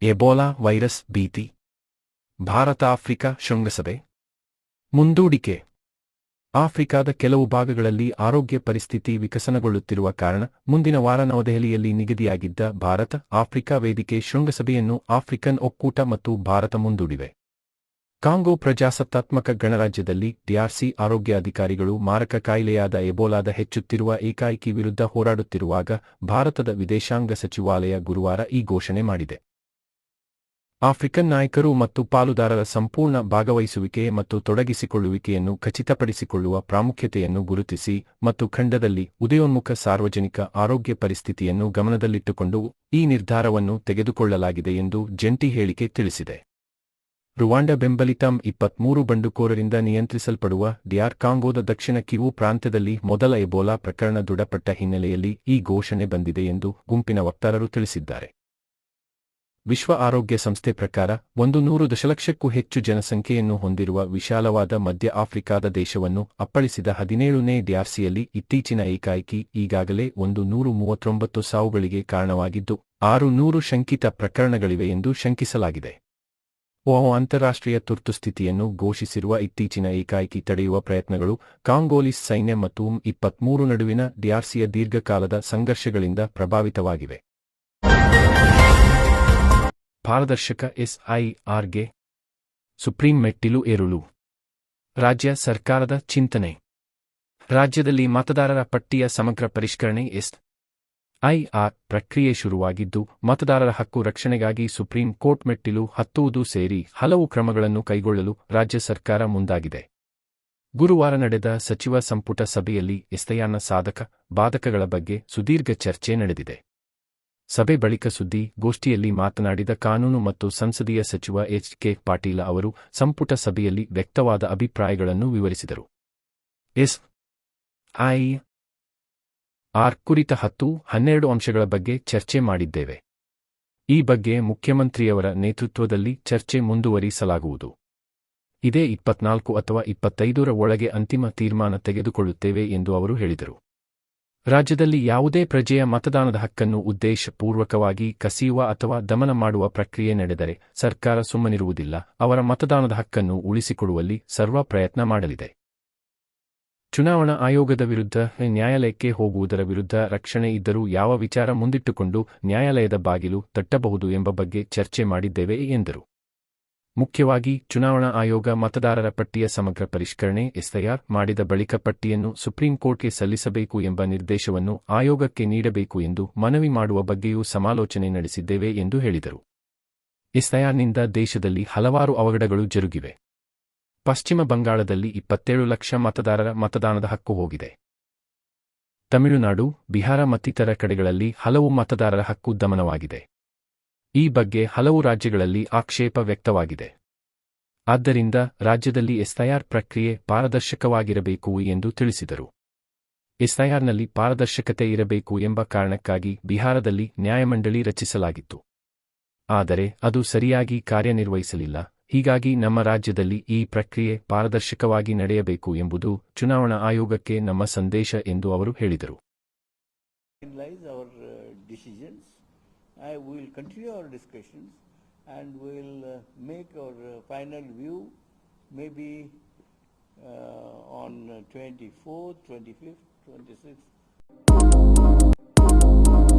Ebola virus ಭೀತಿ. ಭಾರತ-ಆಫ್ರಿಕಾ ಶೃಂಗಸಭೆ ಮುಂದೂಡಿಕೆ. ಆಫ್ರಿಕಾದ ಕೆಲವು ಭಾಗಗಳಲ್ಲಿ ಆರೋಗ್ಯ ಪರಿಸ್ಥಿತಿ ವಿಕಸನಗೊಳ್ಳುತ್ತಿರುವ ಕಾರಣ ಮುಂದಿನ ವಾರ ನವದೆಹಲಿಯಲ್ಲಿ ನಿಗದಿಯಾಗಿದ್ದ ಭಾರತ-ಆಫ್ರಿಕಾ ವೇದಿಕೆ ಶೃಂಗಸಭೆಯನ್ನು ಆಫ್ರಿಕನ್ ಒಕ್ಕೂಟ ಮತ್ತು ಭಾರತ ಮುಂದೂಡಿವೆ. ಕಾಂಗೋ ಪ್ರಜಾಸತ್ತಾತ್ಮಕ ಗಣರಾಜ್ಯದಲ್ಲಿ ಡಿಆರ್ಸಿ ಆರೋಗ್ಯ ಅಧಿಕಾರಿಗಳು ಮಾರಕ ಕಾಯಿಲೆಯಾದ ಎಬೋಲಾದ ಹೆಚ್ಚುತ್ತಿರುವ ಏಕಾಏಕಿ ವಿರುದ್ಧ ಹೋರಾಡುತ್ತಿರುವಾಗ ಭಾರತದ ವಿದೇಶಾಂಗ ಸಚಿವಾಲಯ ಗುರುವಾರ ಈ ಘೋಷಣೆ ಮಾಡಿದೆ. ಆಫ್ರಿಕನ್ ನಾಯಕರು ಮತ್ತು ಪಾಲುದಾರರ ಸಂಪೂರ್ಣ ಭಾಗವಹಿಸುವಿಕೆ ಮತ್ತು ತೊಡಗಿಸಿಕೊಳ್ಳುವಿಕೆಯನ್ನು ಖಚಿತಪಡಿಸಿಕೊಳ್ಳುವ ಪ್ರಾಮುಖ್ಯತೆಯನ್ನು ಗುರುತಿಸಿ ಮತ್ತು ಖಂಡದಲ್ಲಿ ಉದಯೋನ್ಮುಖ ಸಾರ್ವಜನಿಕ ಆರೋಗ್ಯ ಪರಿಸ್ಥಿತಿಯನ್ನು ಗಮನದಲ್ಲಿಟ್ಟುಕೊಂಡು ಈ ನಿರ್ಧಾರವನ್ನು ತೆಗೆದುಕೊಳ್ಳಲಾಗಿದೆ ಎಂದು ಜಂಟಿ ಹೇಳಿಕೆ ತಿಳಿಸಿದೆ. ರುವಾಂಡ ಬೆಂಬಲಿತ 23 ಬಂಡುಕೋರರಿಂದ ನಿಯಂತ್ರಿಸಲ್ಪಡುವ ಡಿಆರ್ ಕಾಂಗೋದ ದಕ್ಷಿಣ ಕಿವು ಪ್ರಾಂತ್ಯದಲ್ಲಿ ಮೊದಲ ಎಬೋಲಾ ಪ್ರಕರಣ ದೃಢಪಟ್ಟ ಹಿನ್ನೆಲೆಯಲ್ಲಿ ಈ ಘೋಷಣೆ ಬಂದಿದೆ ಎಂದು ಗುಂಪಿನ ವಕ್ತಾರರು ತಿಳಿಸಿದ್ದಾರೆ. ವಿಶ್ವ ಆರೋಗ್ಯ ಸಂಸ್ಥೆ ಪ್ರಕಾರ 100 ದಶಲಕ್ಷಕ್ಕೂ ಹೆಚ್ಚು ಜನಸಂಖ್ಯೆಯನ್ನು ಹೊಂದಿರುವ ವಿಶಾಲವಾದ ಮಧ್ಯ ಆಫ್ರಿಕಾದ ದೇಶವನ್ನು ಅಪ್ಪಳಿಸಿದ 17ನೇ ಡಿಆರ್ಸಿಯಲ್ಲಿ ಇತ್ತೀಚಿನ ಏಕಾಏಕಿ ಈಗಾಗಲೇ 139 ಸಾವುಗಳಿಗೆ ಕಾರಣವಾಗಿದ್ದು 600 ಶಂಕಿತ ಪ್ರಕರಣಗಳಿವೆ ಎಂದು ಶಂಕಿಸಲಾಗಿದೆ. ಅಂತಾರಾಷ್ಟ್ರೀಯ ತುರ್ತುಸ್ಥಿತಿಯನ್ನು ಘೋಷಿಸಿರುವ ಇತ್ತೀಚಿನ ಏಕಾಏಕಿ ತಡೆಯುವ ಪ್ರಯತ್ನಗಳು ಕಾಂಗೋಲೀಸ್ ಸೈನ್ಯ ಮತ್ತು 23 ನಡುವಿನ ಡಿಆರ್ಸಿಯ ದೀರ್ಘಕಾಲದ ಸಂಘರ್ಷಗಳಿಂದ ಪ್ರಭಾವಿತವಾಗಿವೆ. ಪಾರದರ್ಶಕ ಎಸ್ಐಆರ್ಗೆ ಸುಪ್ರೀಂ ಮೆಟ್ಟಿಲು ಏರುಳು. ರಾಜ್ಯ ಸರ್ಕಾರದ ಚಿಂತನೆ. ರಾಜ್ಯದಲ್ಲಿ ಮತದಾರರ ಪಟ್ಟಿಯ ಸಮಗ್ರ ಪರಿಷ್ಕರಣೆ ಎಸ್ಐಆರ್ ಪ್ರಕ್ರಿಯೆ ಶುರುವಾಗಿದ್ದು, ಮತದಾರರ ಹಕ್ಕು ರಕ್ಷಣೆಗಾಗಿ ಸುಪ್ರೀಂ ಕೋರ್ಟ್ ಮೆಟ್ಟಿಲು ಹತ್ತುವುದು ಸೇರಿ ಹಲವು ಕ್ರಮಗಳನ್ನು ಕೈಗೊಳ್ಳಲು ರಾಜ್ಯ ಸರ್ಕಾರ ಮುಂದಾಗಿದೆ. ಗುರುವಾರ ನಡೆದ ಸಚಿವ ಸಂಪುಟ ಸಭೆಯಲ್ಲಿ ಎಸ್ಐಆರ್ನ ಸಾಧಕ ಬಾಧಕಗಳ ಬಗ್ಗೆ ಸುದೀರ್ಘ ಚರ್ಚೆ ನಡೆದಿದೆ. ಸಭೆ ಬಳಿಕ ಸುದ್ದಿಗೋಷ್ಠಿಯಲ್ಲಿ ಮಾತನಾಡಿದ ಕಾನೂನು ಮತ್ತು ಸಂಸದೀಯ ಸಚಿವ ಎಚ್.ಕೆ. ಪಾಟೀಲ ಅವರು ಸಂಪುಟ ಸಭೆಯಲ್ಲಿ ವ್ಯಕ್ತವಾದ ಅಭಿಪ್ರಾಯಗಳನ್ನು ವಿವರಿಸಿದರು. ಎಸ್ಐಆರ್ ಕುರಿತ 10-12 ಅಂಶಗಳ ಬಗ್ಗೆ ಚರ್ಚೆ ಮಾಡಿದ್ದೇವೆ. ಈ ಬಗ್ಗೆ ಮುಖ್ಯಮಂತ್ರಿಯವರ ನೇತೃತ್ವದಲ್ಲಿ ಚರ್ಚೆ ಮುಂದುವರಿಸಲಾಗುವುದು. ಇದೇ 24 ಅಥವಾ 25ರ ಒಳಗೆ ಅಂತಿಮ ತೀರ್ಮಾನ ತೆಗೆದುಕೊಳ್ಳುತ್ತೇವೆ ಎಂದು ಅವರು ಹೇಳಿದರು. ರಾಜ್ಯದಲ್ಲಿ ಯಾವುದೇ ಪ್ರಜೆಯ ಮತದಾನದ ಹಕ್ಕನ್ನು ಉದ್ದೇಶಪೂರ್ವಕವಾಗಿ ಕಸಿಯುವ ಅಥವಾ ದಮನ ಮಾಡುವ ಪ್ರಕ್ರಿಯೆ ನಡೆದರೆ ಸರ್ಕಾರ ಸುಮ್ಮನಿರುವುದಿಲ್ಲ. ಅವರ ಮತದಾನದ ಹಕ್ಕನ್ನು ಉಳಿಸಿಕೊಡುವಲ್ಲಿ ಸರ್ವ ಪ್ರಯತ್ನ ಮಾಡಲಿದೆ. ಚುನಾವಣಾ ಆಯೋಗದ ವಿರುದ್ಧ ನ್ಯಾಯಾಲಯಕ್ಕೆ ಹೋಗುವುದರ ವಿರುದ್ಧ ರಕ್ಷಣೆ ಇದ್ದರೂ ಯಾವ ವಿಚಾರ ಮುಂದಿಟ್ಟುಕೊಂಡು ನ್ಯಾಯಾಲಯದ ಬಾಗಿಲು ತಟ್ಟಬಹುದು ಎಂಬ ಬಗ್ಗೆ ಚರ್ಚೆ ಮಾಡಿದ್ದೇವೆ ಎಂದರು. ಮುಖ್ಯವಾಗಿ ಚುನಾವಣಾ ಆಯೋಗ ಮತದಾರರ ಪಟ್ಟಿಯ ಸಮಗ್ರ ಪರಿಷ್ಕರಣೆ ಎಸ್ಐಆರ್ ಮಾಡಿದ ಬಳಿಕ ಪಟ್ಟಿಯನ್ನು ಸುಪ್ರೀಂ ಕೋರ್ಟ್ಗೆ ಸಲ್ಲಿಸಬೇಕು ಎಂಬ ನಿರ್ದೇಶವನ್ನು ಆಯೋಗಕ್ಕೆ ನೀಡಬೇಕು ಎಂದು ಮನವಿ ಮಾಡುವ ಬಗ್ಗೆಯೂ ಸಮಾಲೋಚನೆ ನಡೆಸಿದ್ದೇವೆ ಎಂದು ಹೇಳಿದರು. ಎಸ್ಐಆರ್ನಿಂದ ದೇಶದಲ್ಲಿ ಹಲವಾರು ಅವಘಡಗಳು ಜರುಗಿವೆ. ಪಶ್ಚಿಮ ಬಂಗಾಳದಲ್ಲಿ 27 ಲಕ್ಷ ಮತದಾರರ ಮತದಾನದ ಹಕ್ಕು ಹೋಗಿದೆ. ತಮಿಳುನಾಡು, ಬಿಹಾರ ಮತ್ತಿತರ ಕಡೆಗಳಲ್ಲಿ ಹಲವು ಮತದಾರರ ಹಕ್ಕು ದಮನವಾಗಿದೆ. ಈ ಬಗ್ಗೆ ಹಲವು ರಾಜ್ಯಗಳಲ್ಲಿ ಆಕ್ಷೇಪ ವ್ಯಕ್ತವಾಗಿದೆ. ಆದ್ದರಿಂದ ರಾಜ್ಯದಲ್ಲಿ ಎಸ್ಐಆರ್ ಪ್ರಕ್ರಿಯೆ ಪಾರದರ್ಶಕವಾಗಿರಬೇಕು ಎಂದು ತಿಳಿಸಿದರು. ಎಸ್ಐಆರ್ನಲ್ಲಿ ಪಾರದರ್ಶಕತೆ ಇರಬೇಕು ಎಂಬ ಕಾರಣಕ್ಕಾಗಿ ಬಿಹಾರದಲ್ಲಿ ನ್ಯಾಯಮಂಡಳಿ ರಚಿಸಲಾಗಿತ್ತು. ಆದರೆ ಅದು ಸರಿಯಾಗಿ ಕಾರ್ಯನಿರ್ವಹಿಸಲಿಲ್ಲ. ಹೀಗಾಗಿ ನಮ್ಮ ರಾಜ್ಯದಲ್ಲಿ ಈ ಪ್ರಕ್ರಿಯೆ ಪಾರದರ್ಶಕವಾಗಿ ನಡೆಯಬೇಕು ಎಂಬುದು ಚುನಾವಣಾ ಆಯೋಗಕ್ಕೆ ನಮ್ಮ ಸಂದೇಶ ಎಂದು ಅವರು ಹೇಳಿದರು. We will continue our discussions and we will make our final view maybe on 24th, 25th, 26th.